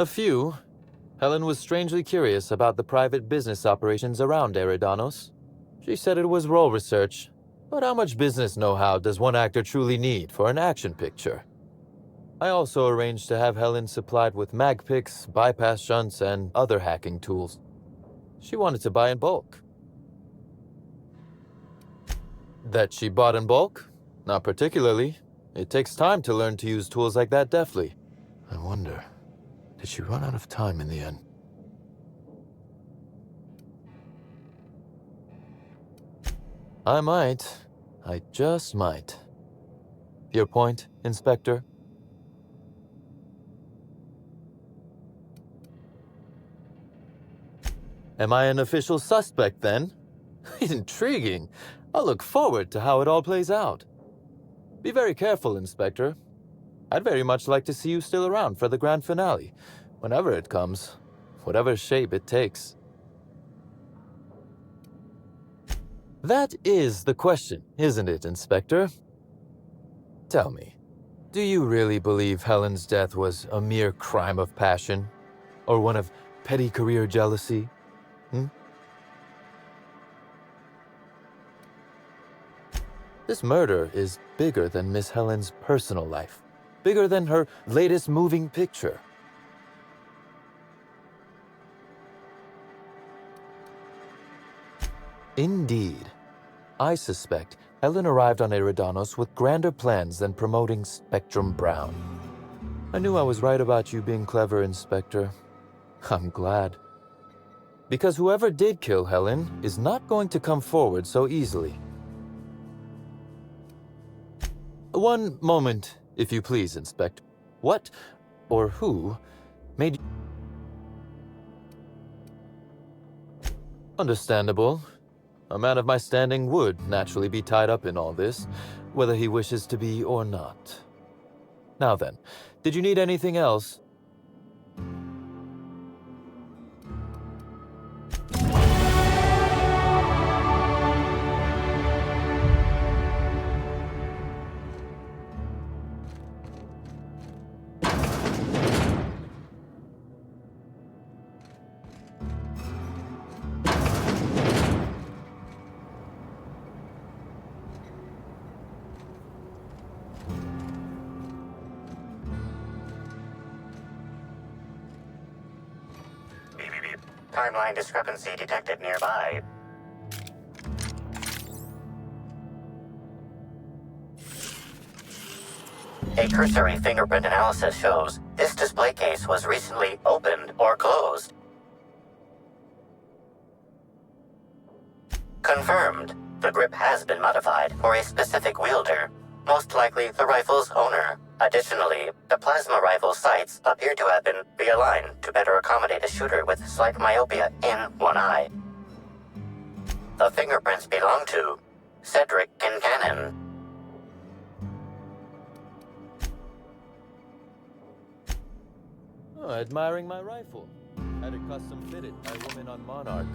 A few. Helen was strangely curious about the private business operations around Eridanos. She said it was role research, but how much business know-how does one actor truly need for an action picture? I also arranged to have Helen supplied with mag picks, bypass shunts, and other hacking tools. She wanted to buy in bulk. That she bought in bulk? Not particularly. It takes time to learn to use tools like that deftly. I wonder, did she run out of time in the end? I might. I just might. Your point, Inspector? Am I an official suspect, then? Intriguing. I'll look forward to how it all plays out. Be very careful, Inspector. I'd very much like to see you still around for the grand finale, whenever it comes, whatever shape it takes. That is the question, isn't it, Inspector? Tell me, do you really believe Helen's death was a mere crime of passion? Or one of petty career jealousy? This murder is bigger than Miss Helen's personal life. Bigger than her latest moving picture. Indeed. I suspect Helen arrived on Eridanos with grander plans than promoting Spectrum Brown. I knew I was right about you being clever, Inspector. I'm glad. Because whoever did kill Helen is not going to come forward so easily. One moment, if you please, Inspector. What or who made you... Understandable. A man of my standing would naturally be tied up in all this, whether he wishes to be or not. Now then, did you need anything else? Timeline discrepancy detected nearby. A cursory fingerprint analysis shows this display case was recently opened or closed. Confirmed. The grip has been modified for a specific wielder, most likely the rifle's owner. Additionally, the plasma rifle sights appear to have been realigned to better accommodate a shooter with slight myopia in one eye. The fingerprints belong to Cedric Kincannon. Oh, admiring my rifle. Had it custom fitted by a woman on Monarch.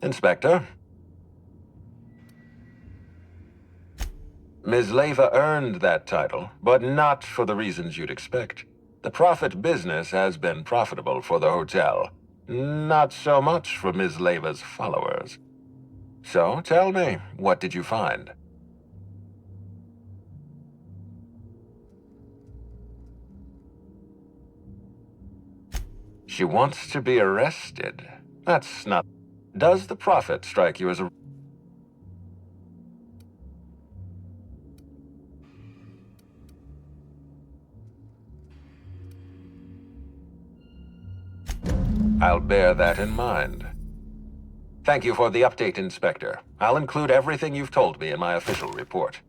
Inspector. Ms. Leva earned that title, but not for the reasons you'd expect. The profit business has been profitable for the hotel. Not so much for Ms. Leva's followers. So, tell me, what did you find? She wants to be arrested. That's not... Does the profit strike you as a... I'll bear that in mind. Thank you for the update, Inspector. I'll include everything you've told me in my official report.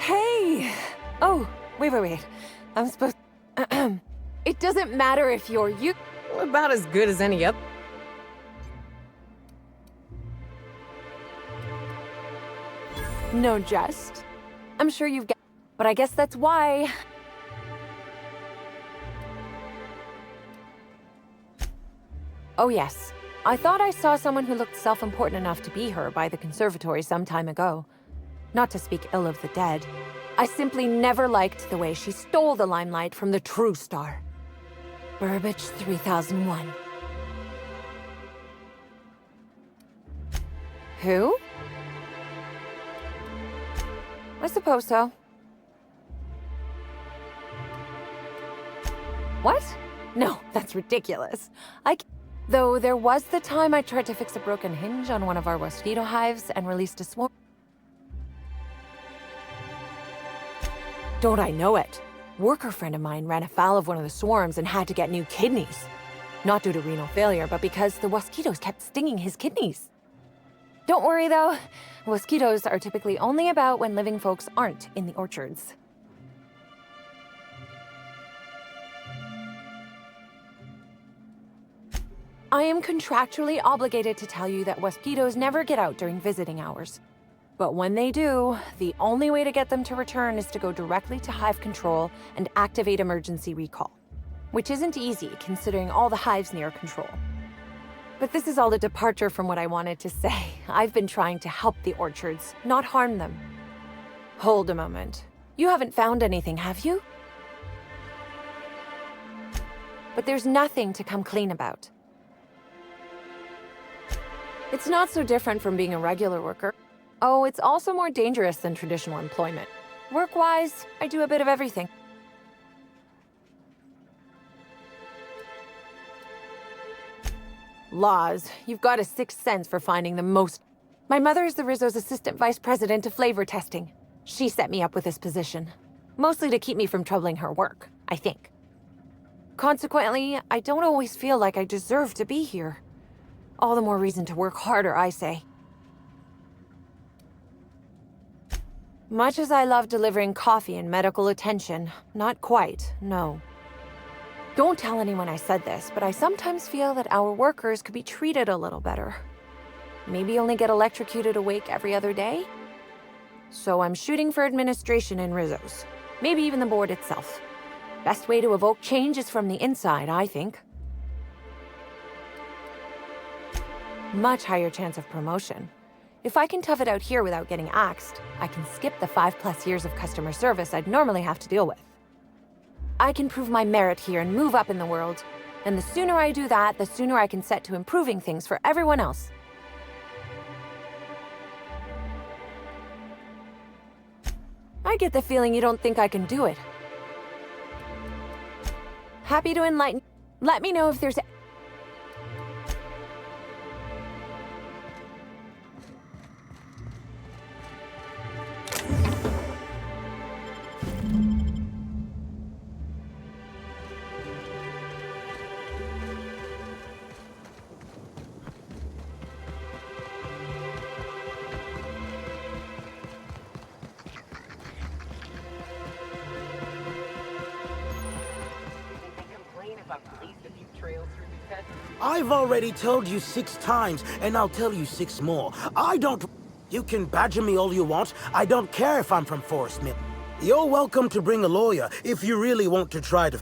Hey! Oh, wait. I'm supposed... It doesn't matter if you're you... About as good as any other. No jest. I'm sure you've got... But I guess that's why... Oh yes. I thought I saw someone who looked self-important enough to be her by the conservatory some time ago. Not to speak ill of the dead. I simply never liked the way she stole the limelight from the true star. Burbage 3001. Who? I suppose so. What? No, that's ridiculous. Though there was the time I tried to fix a broken hinge on one of our mosquito hives and released a swarm. Don't I know it? Worker friend of mine ran afoul of one of the swarms and had to get new kidneys. Not due to renal failure, but because the mosquitoes kept stinging his kidneys. Don't worry though, mosquitoes are typically only about when living folks aren't in the orchards. I am contractually obligated to tell you that mosquitoes never get out during visiting hours. But when they do, the only way to get them to return is to go directly to hive control and activate emergency recall. Which isn't easy, considering all the hives near control. But this is all a departure from what I wanted to say. I've been trying to help the orchards, not harm them. Hold a moment. You haven't found anything, have you? But there's nothing to come clean about. It's not so different from being a regular worker. Oh, it's also more dangerous than traditional employment. Work-wise, I do a bit of everything. Laws, you've got a sixth sense for finding the most... My mother is the Rizzo's assistant vice president of flavor testing. She set me up with this position. Mostly to keep me from troubling her work, I think. Consequently, I don't always feel like I deserve to be here. All the more reason to work harder, I say. Much as I love delivering coffee and medical attention, not quite, no. Don't tell anyone I said this, but I sometimes feel that our workers could be treated a little better. Maybe only get electrocuted awake every other day? So I'm shooting for administration in Rizzo's. Maybe even the board itself. Best way to evoke change is from the inside, I think. Much higher chance of promotion. If I can tough it out here without getting axed, I can skip the 5+ years of customer service I'd normally have to deal with. I can prove my merit here and move up in the world. And the sooner I do that, the sooner I can set to improving things for everyone else. I get the feeling you don't think I can do it. Happy to enlighten. Let me know if there's... I've already told you 6 times, and I'll tell you 6 more. I don't... You can badger me all you want. I don't care if I'm from Forest Mill. You're welcome to bring a lawyer if you really want to try to...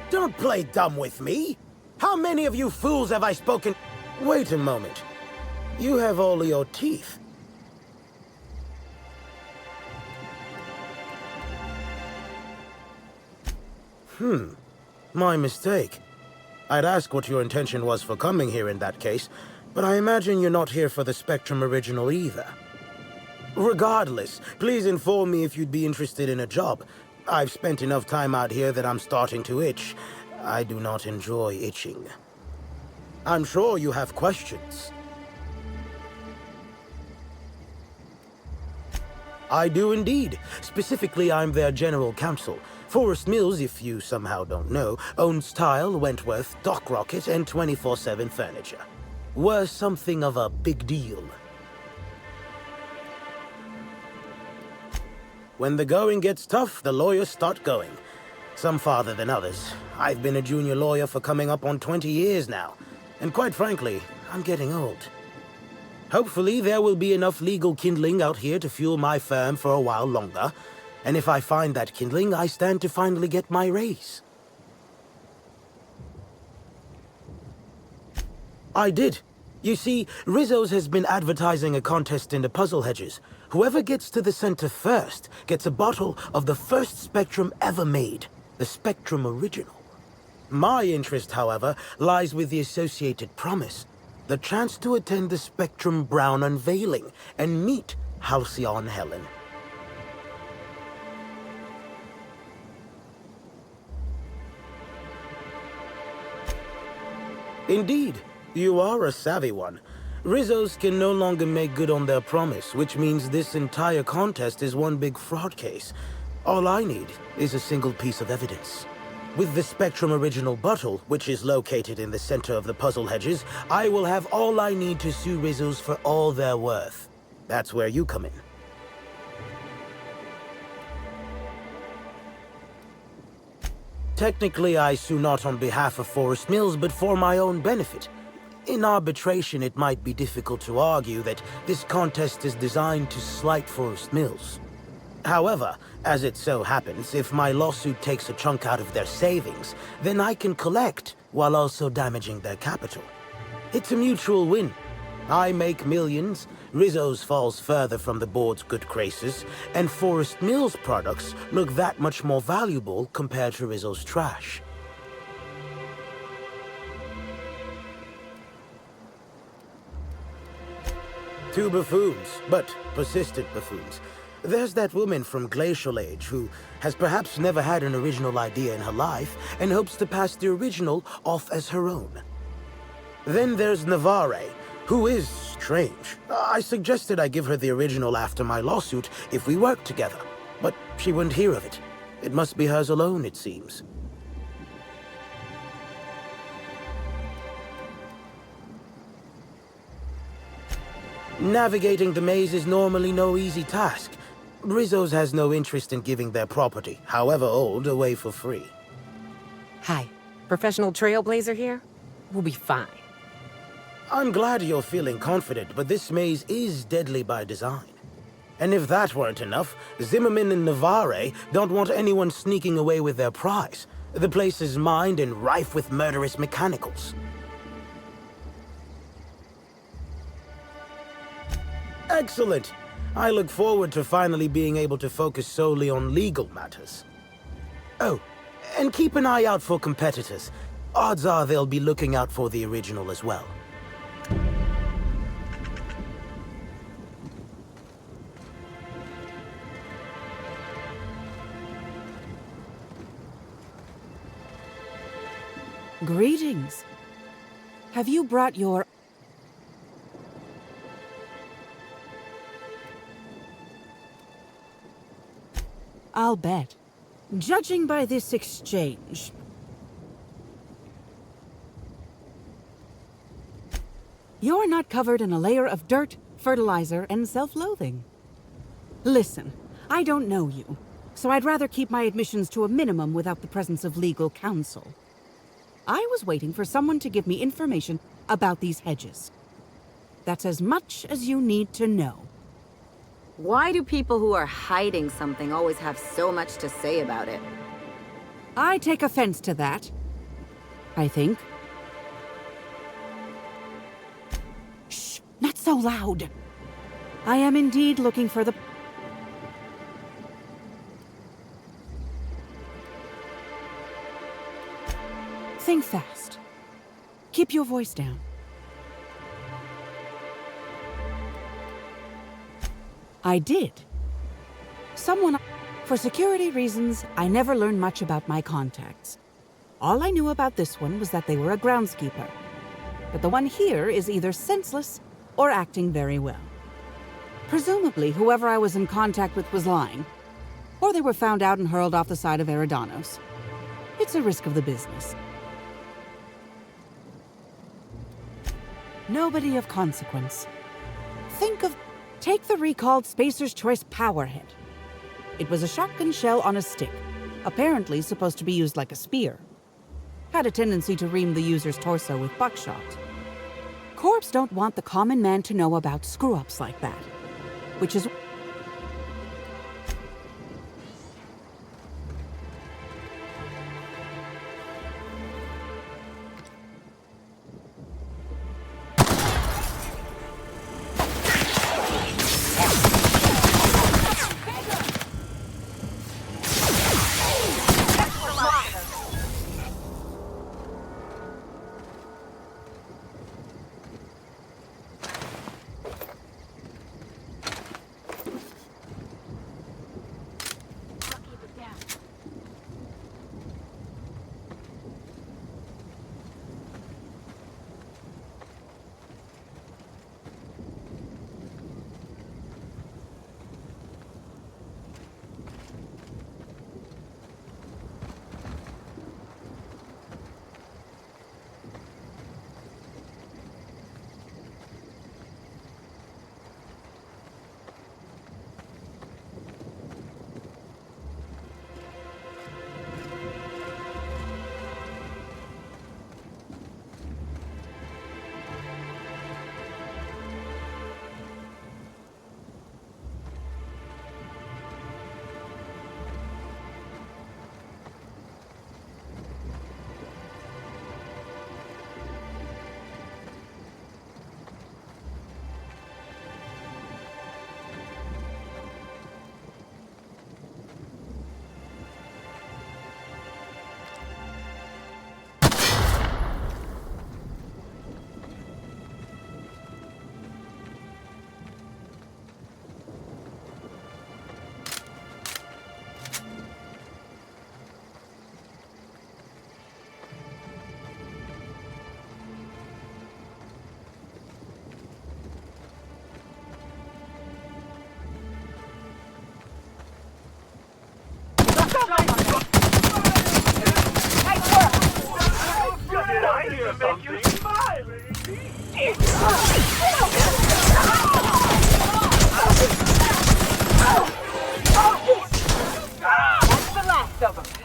Don't play dumb with me. How many of you fools have I spoken... Wait a moment. You have all your teeth. My mistake. I'd ask what your intention was for coming here in that case, but I imagine you're not here for the Spectrum original either. Regardless, please inform me if you'd be interested in a job. I've spent enough time out here that I'm starting to itch. I do not enjoy itching. I'm sure you have questions. I do indeed. Specifically, I'm their general counsel. Forest Mills, if you somehow don't know, owns Tile, Wentworth, Dock Rocket, and 24/7 Furniture. We're something of a big deal. When the going gets tough, the lawyers start going. Some farther than others. I've been a junior lawyer for coming up on 20 years now. And quite frankly, I'm getting old. Hopefully, there will be enough legal kindling out here to fuel my firm for a while longer. And if I find that kindling, I stand to finally get my raise. I did. You see, Rizzo's has been advertising a contest in the puzzle hedges. Whoever gets to the center first gets a bottle of the first Spectrum ever made, the Spectrum Original. My interest, however, lies with the associated promise, the chance to attend the Spectrum Brown unveiling and meet Halcyon Helen. Indeed, you are a savvy one. Rizzo's can no longer make good on their promise, which means this entire contest is one big fraud case. All I need is a single piece of evidence. With the Spectrum Original bottle, which is located in the center of the puzzle hedges, I will have all I need to sue Rizzo's for all they're worth. That's where you come in. Technically, I sue not on behalf of Forest Mills, but for my own benefit. In arbitration, it might be difficult to argue that this contest is designed to slight Forest Mills. However, as it so happens, if my lawsuit takes a chunk out of their savings, then I can collect while also damaging their capital. It's a mutual win. I make millions, Rizzo's falls further from the board's good graces, and Forest Mills products look that much more valuable compared to Rizzo's trash. Two buffoons, but persistent buffoons. There's that woman from Glacial Age who has perhaps never had an original idea in her life and hopes to pass the original off as her own. Then there's Navarre, who is strange. I suggested I give her the original after my lawsuit if we worked together, but she wouldn't hear of it. It must be hers alone, it seems. Navigating the maze is normally no easy task. Rizzo's has no interest in giving their property, however old, away for free. Hi. Professional trailblazer here? We'll be fine. I'm glad you're feeling confident, but this maze is deadly by design. And if that weren't enough, Zimmerman and Navarre don't want anyone sneaking away with their prize. The place is mined and rife with murderous mechanicals. Excellent! I look forward to finally being able to focus solely on legal matters. Oh, and keep an eye out for competitors. Odds are they'll be looking out for the original as well. Greetings. Have you brought your... I'll bet. Judging by this exchange... You're not covered in a layer of dirt, fertilizer, and self-loathing. Listen, I don't know you, so I'd rather keep my admissions to a minimum without the presence of legal counsel. I was waiting for someone to give me information about these hedges. That's as much as you need to know. Why do people who are hiding something always have so much to say about it? I take offense to that. I think. Shh! Not so loud! I am indeed looking for the... Think fast. Keep your voice down. I did. Someone... For security reasons, I never learned much about my contacts. All I knew about this one was that they were a groundskeeper. But the one here is either senseless or acting very well. Presumably, whoever I was in contact with was lying. Or they were found out and hurled off the side of Eridanos. It's a risk of the business. Nobody of consequence. Take the recalled Spacer's Choice Powerhead. It was a shotgun shell on a stick, apparently supposed to be used like a spear. Had a tendency to ream the user's torso with buckshot. Corps don't want the common man to know about screw-ups like that, which is... of them.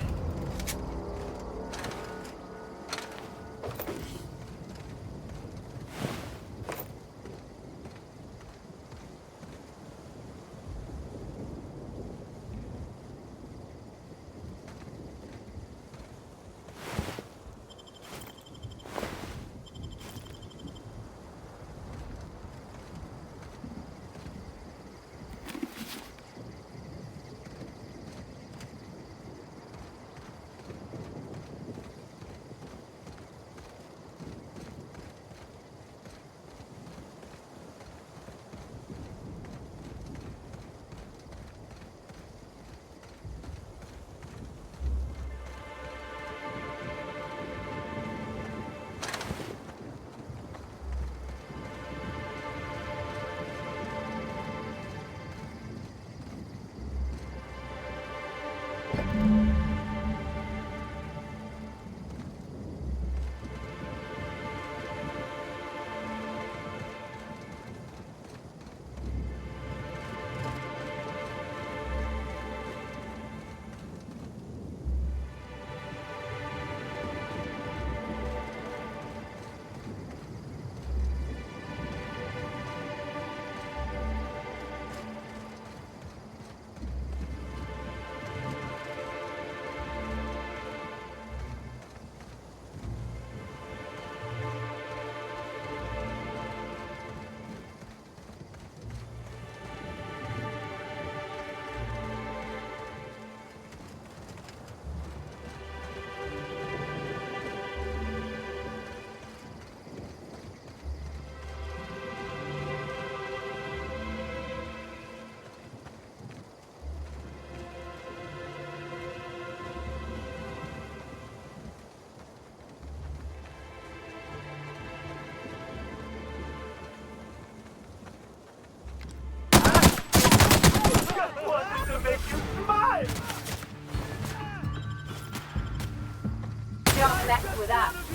Don't mess with us.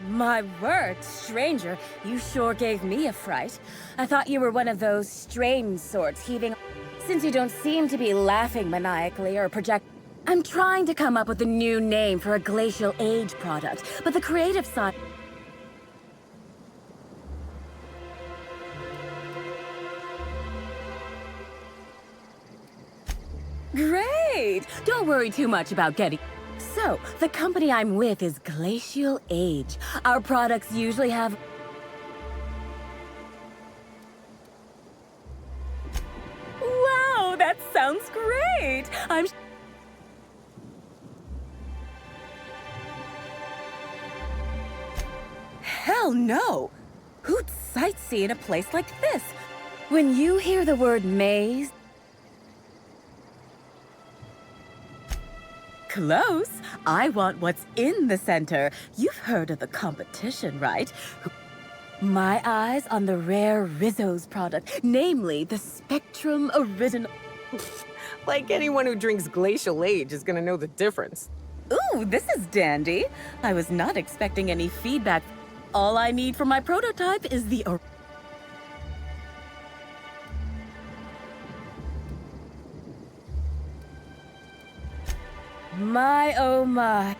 My word, stranger, you sure gave me a fright. I thought you were one of those strange sorts heaving... Since you don't seem to be laughing maniacally or project... I'm trying to come up with a new name for a glacial age product, but the creative side... Great! Don't worry too much about getting... So, the company I'm with is Glacial Age. Our products usually have... Wow, that sounds great! Hell no! Who'd sightsee in a place like this? When you hear the word maze... Close. I want what's in the center. You've heard of the competition, right? My eyes on the rare Rizzo's product, namely the Spectrum Original. Like anyone who drinks Glacial Age is gonna know the difference. Ooh, this is dandy. I was not expecting any feedback. All I need for my prototype is the... My, oh my.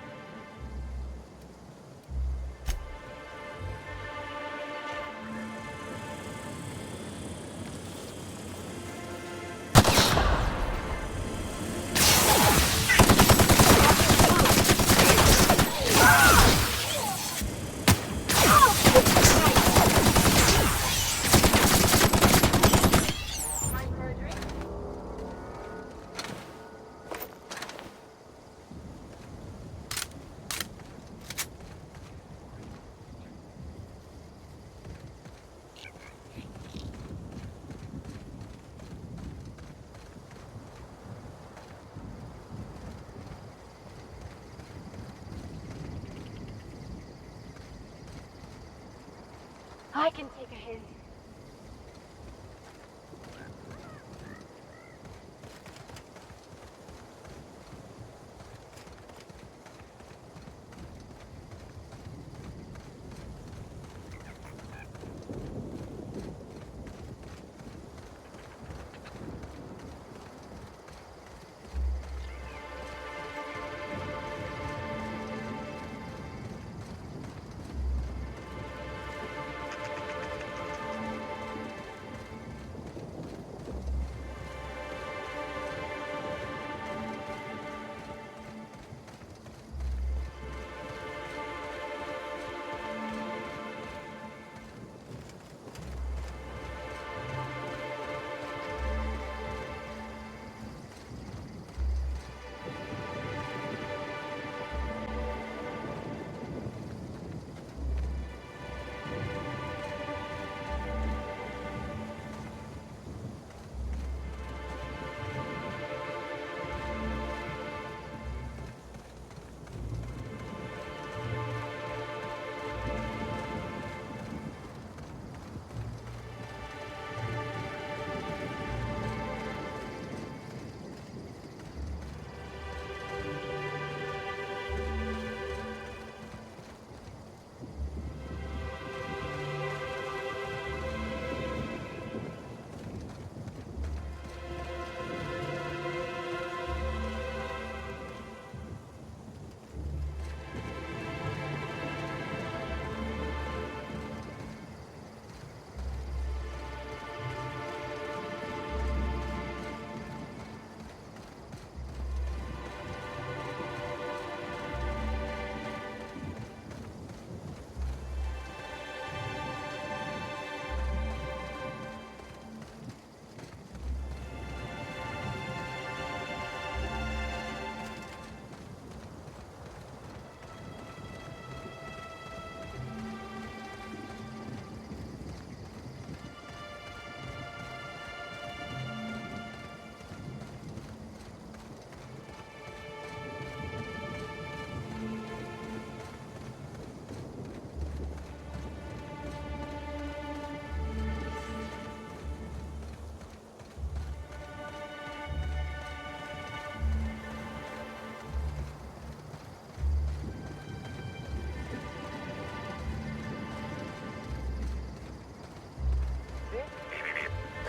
I can take a hint.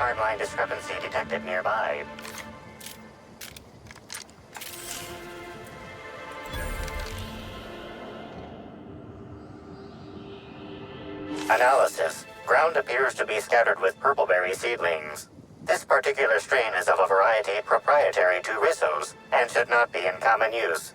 timeline discrepancy detected nearby. Analysis. Ground appears to be scattered with purpleberry seedlings. This particular strain is of a variety proprietary to Rissos and should not be in common use.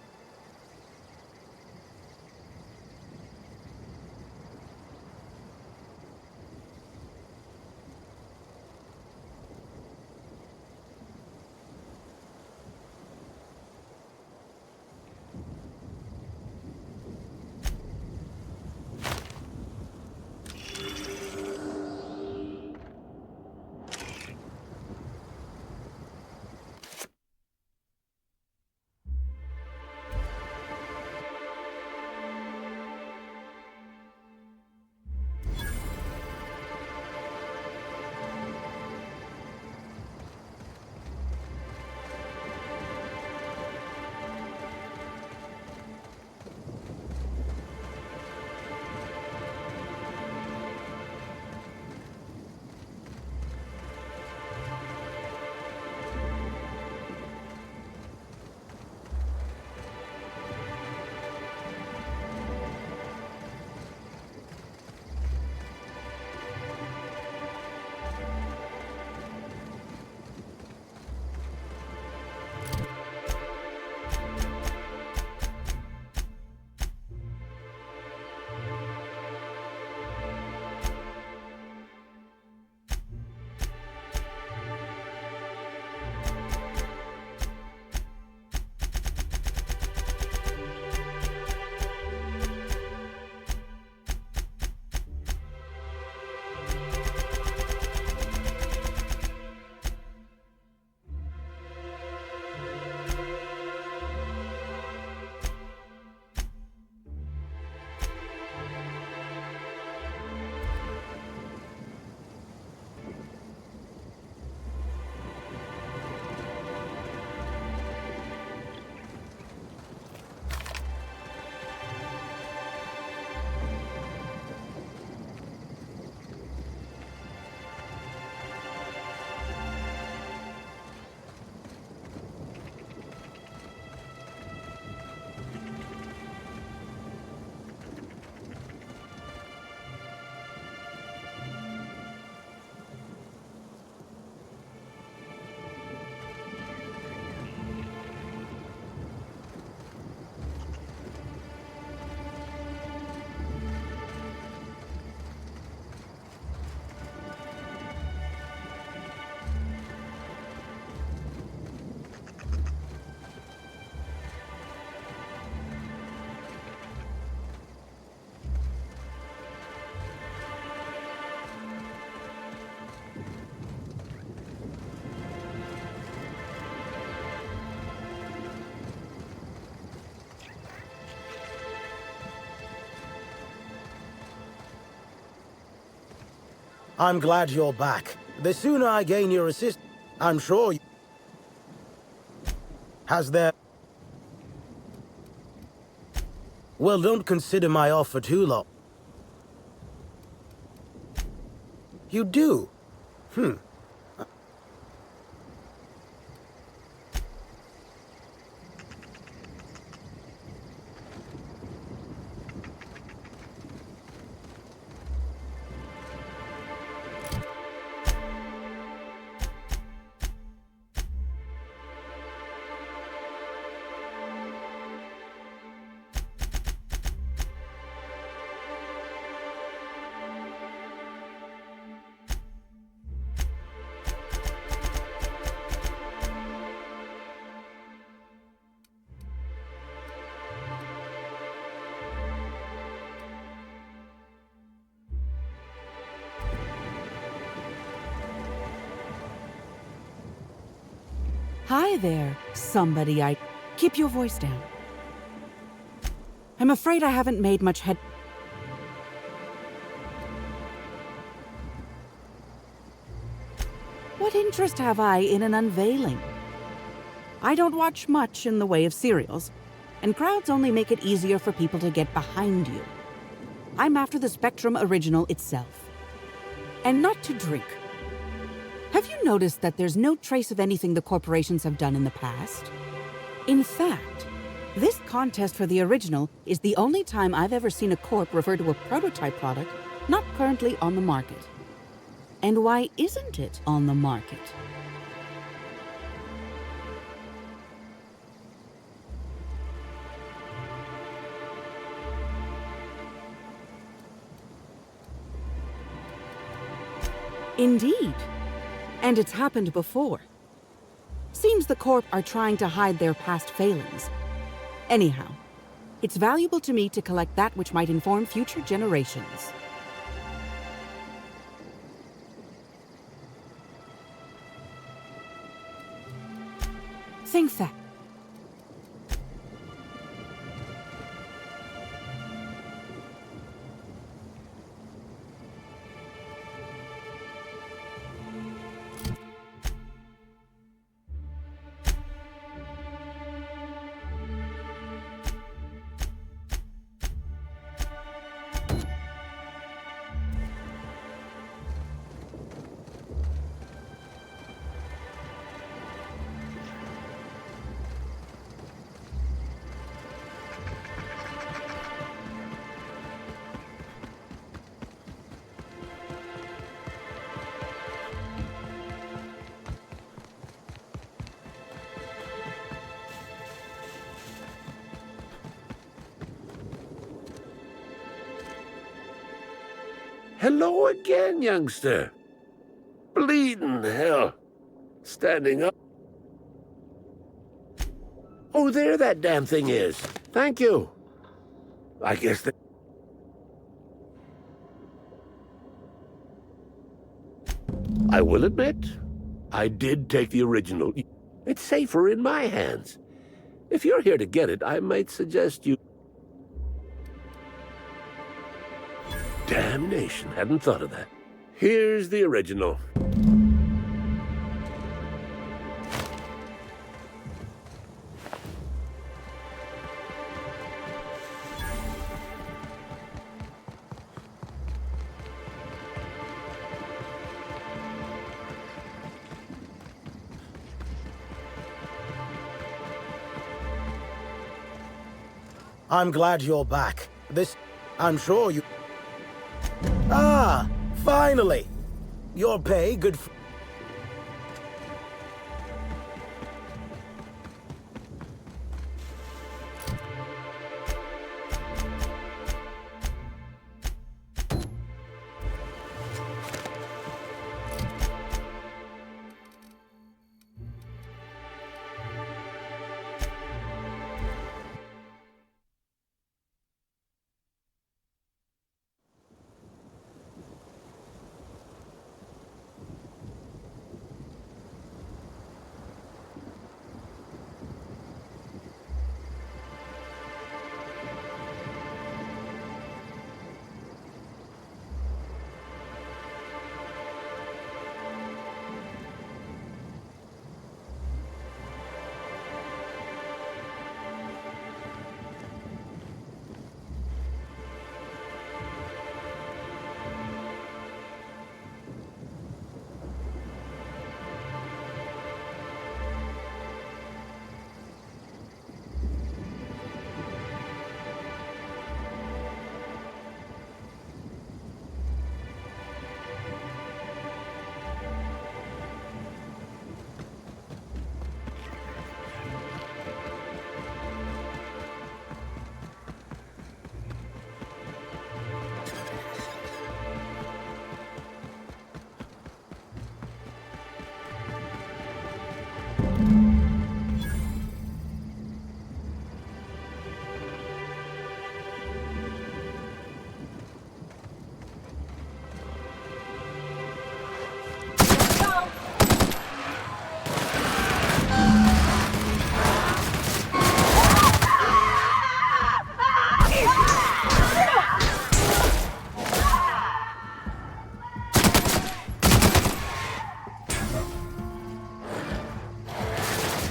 I'm glad you're back. The sooner I gain your assist, I'm sure you... Has there... Well, don't consider my offer too low. You do? Hi there, somebody I... Keep your voice down. I'm afraid I haven't made much head... What interest have I in an unveiling? I don't watch much in the way of serials, and crowds only make it easier for people to get behind you. I'm after the Spectrum original itself. And not to drink. Have you noticed that there's no trace of anything the corporations have done in the past? In fact, this contest for the original is the only time I've ever seen a corp refer to a prototype product not currently on the market. And why isn't it on the market? Indeed. And it's happened before. Seems the Corp are trying to hide their past failings. Anyhow, it's valuable to me to collect that which might inform future generations. Think that. Hello again, youngster. Bleeding hell. Standing up. Oh, there that damn thing is. Thank you. I guess that... I will admit, I did take the original. It's safer in my hands. If you're here to get it, I might suggest you... Damnation, hadn't thought of that. Here's the original. I'm glad you're back. I'm sure you... Ah, finally! Your pay, good f...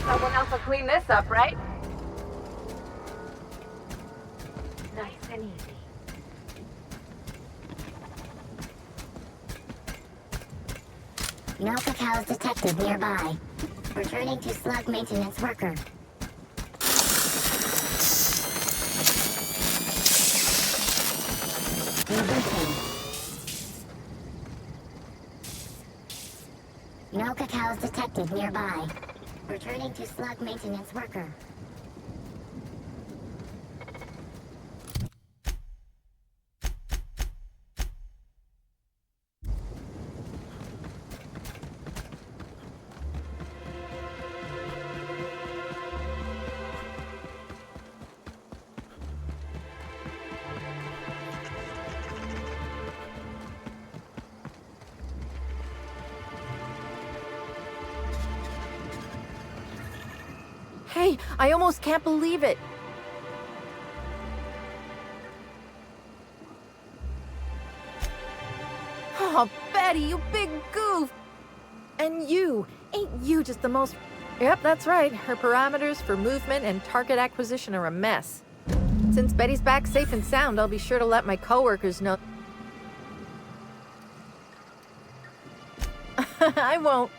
Someone else will clean this up, right? Nice and easy. No cacaos detected nearby. Returning to slug maintenance worker. Rebooting. No cacaos detected nearby. Returning to slug maintenance worker. Hey, I almost can't believe it. Oh, Betty, you big goof! And you, ain't you just the most... Yep, that's right. Her parameters for movement and target acquisition are a mess. Since Betty's back safe and sound, I'll be sure to let my coworkers know. I won't.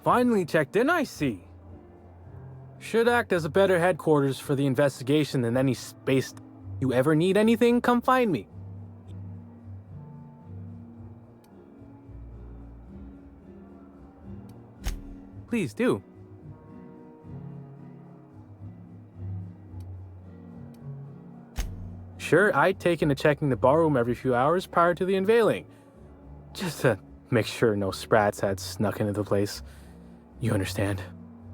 Finally checked in, I see. Should act as a better headquarters for the investigation than any space. You ever need anything, come find me. Please do. Sure, I'd taken to checking the ballroom every few hours prior to the unveiling. Just to make sure no sprats had snuck into the place. You understand.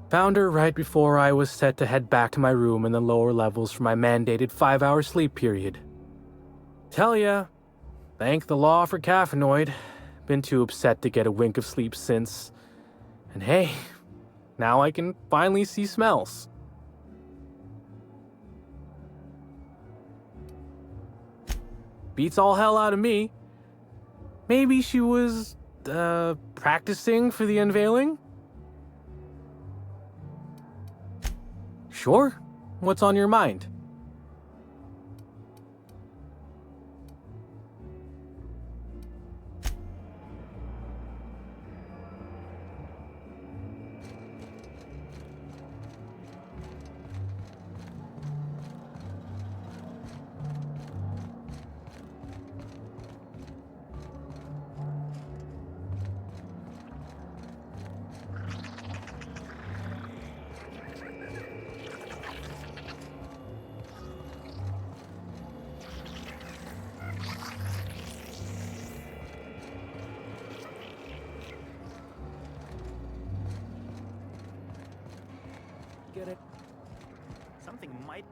Found her right before I was set to head back to my room in the lower levels for my mandated 5-hour sleep period. Tell ya, thank the law for caffeinoid. Been too upset to get a wink of sleep since. And hey, now I can finally see smells. Beats all hell out of me. Maybe she was, practicing for the unveiling? Sure. What's on your mind? Get it? Something might...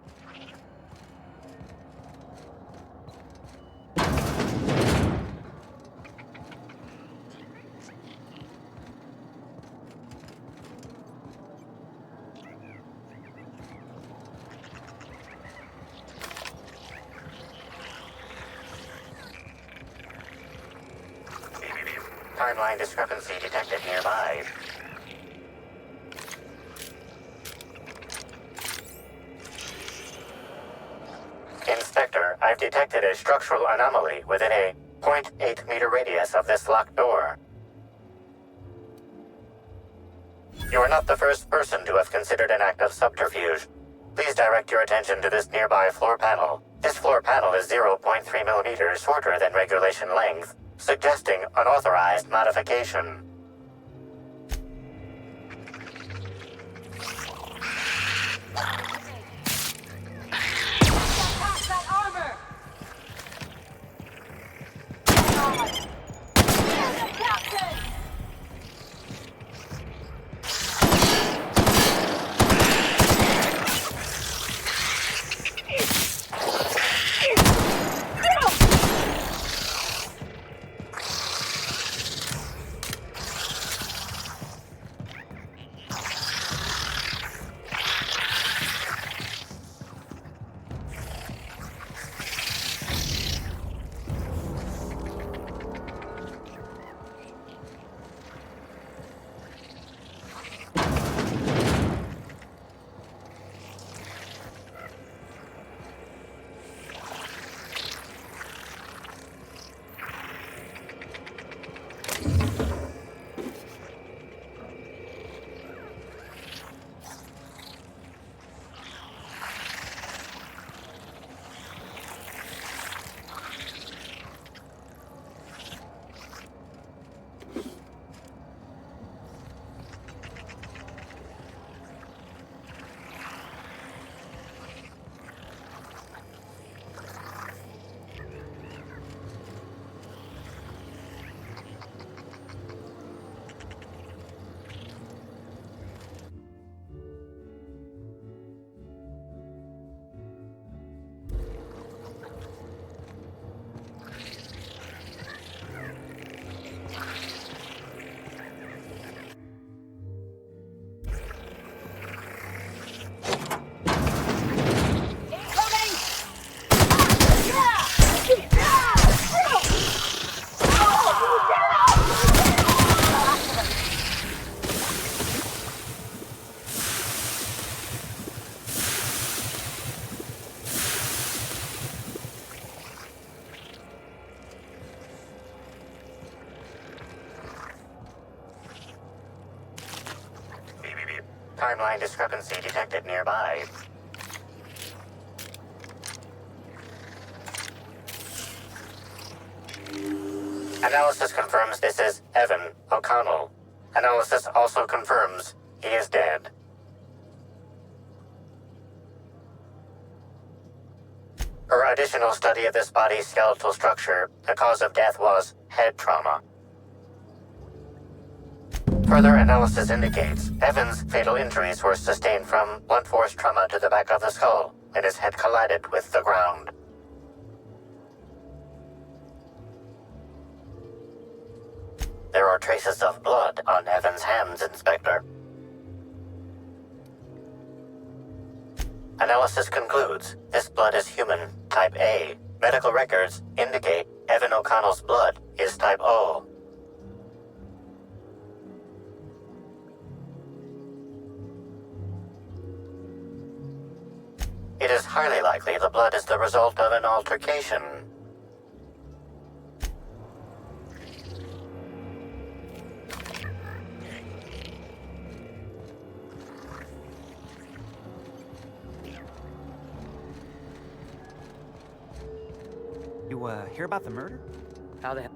Timeline discrepancy detected nearby. Inspector, I've detected a structural anomaly within a 0.8 meter radius of this locked door. You are not the first person to have considered an act of subterfuge. Please direct your attention to this nearby floor panel. This floor panel is 0.3 millimeters shorter than regulation length, suggesting unauthorized modification. Timeline discrepancy detected nearby. Analysis confirms this is Evan O'Connell. Analysis also confirms he is dead. Per additional study of this body's skeletal structure, the cause of death was head trauma. Further analysis indicates Evan's fatal injuries were sustained from blunt force trauma to the back of the skull, and his head collided with the ground. There are traces of blood on Evan's hands, Inspector. Analysis concludes this blood is human, type A. Medical records indicate Evan O'Connell's blood is type O. It is highly likely the blood is the result of an altercation. You, hear about the murder? How the hell?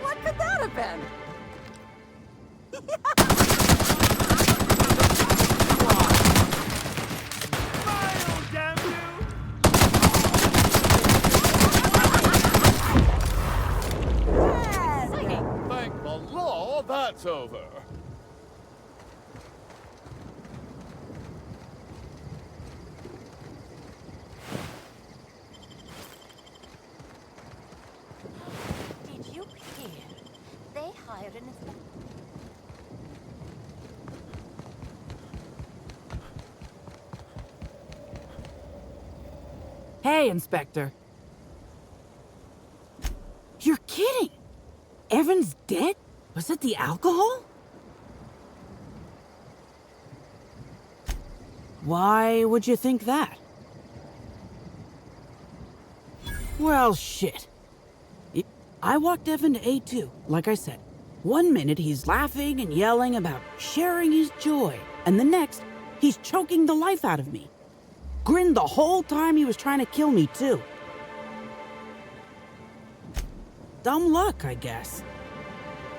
What could that have been? Thank the law, that's over. Did you hear? They hired an inspector. Hey, Inspector. You're kidding! Evan's dead? Was it the alcohol? Why would you think that? Well, shit. I walked Evan to A2, like I said. 1 minute he's laughing and yelling about sharing his joy, and the next, he's choking the life out of me. Grinned the whole time he was trying to kill me, too. Dumb luck, I guess.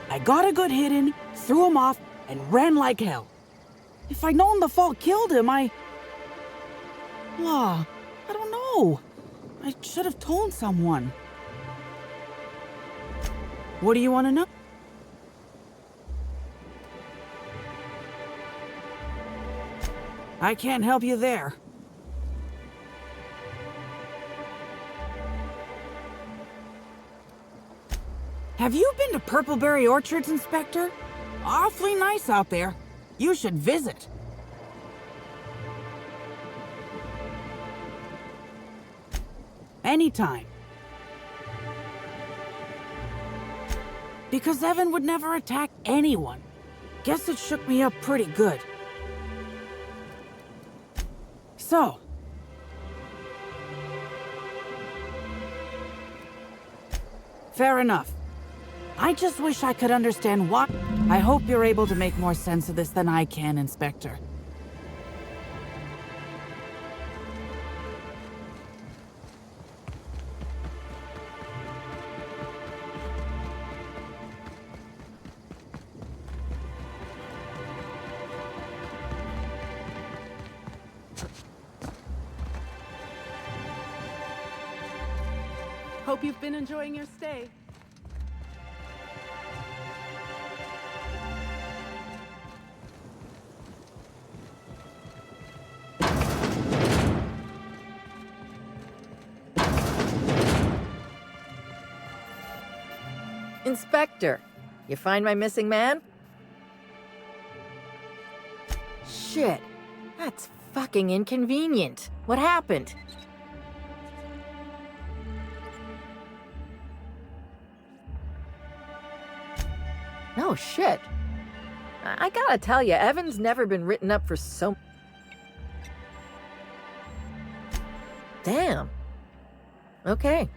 I got a good hit in, threw him off, and ran like hell. If I'd known the fall killed him, I don't know. I should have told someone. What do you want to know? I can't help you there. Have you been to Purpleberry Orchards, Inspector? Awfully nice out there. You should visit. Anytime. Because Evan would never attack anyone. Guess it shook me up pretty good. So. Fair enough. I just wish I could understand what... I hope you're able to make more sense of this than I can, Inspector. Hope you've been enjoying your stay. Inspector, you find my missing man? Shit, that's fucking inconvenient. What happened? No shit. I gotta tell you, Evan's never been written up for so... Damn. Okay.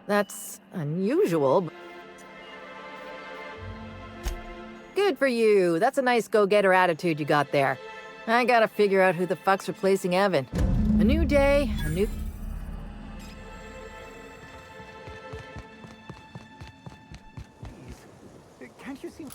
That's unusual. Good for you. That's a nice go-getter attitude you got there. I gotta figure out who the fuck's replacing Evan. A new day, a new... Can't you see?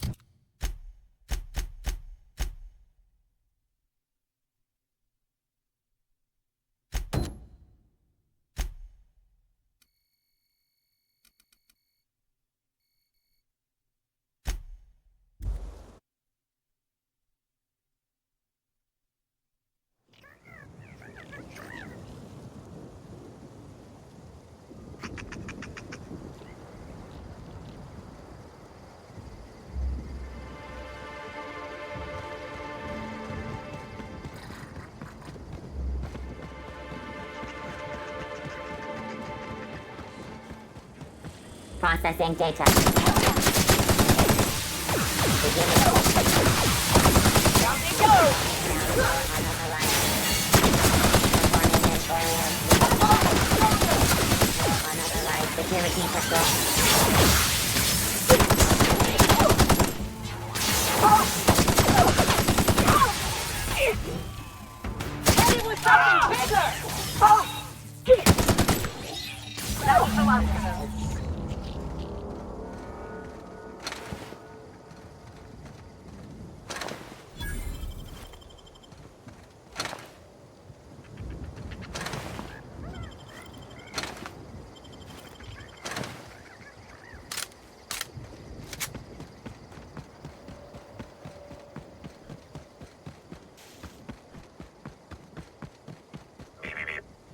Processing data. Security patrol. Hit it with something bigger! Oh! Shit! That was the last of those.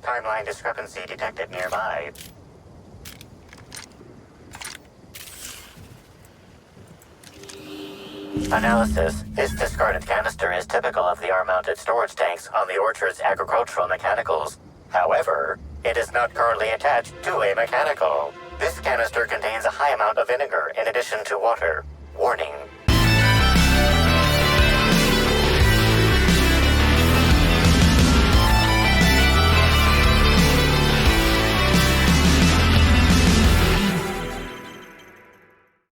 Timeline discrepancy detected nearby. Analysis. This discarded canister is typical of the R-mounted storage tanks on the orchard's agricultural mechanicals. However, it is not currently attached to a mechanical. This canister contains a high amount of vinegar in addition to water. Warning,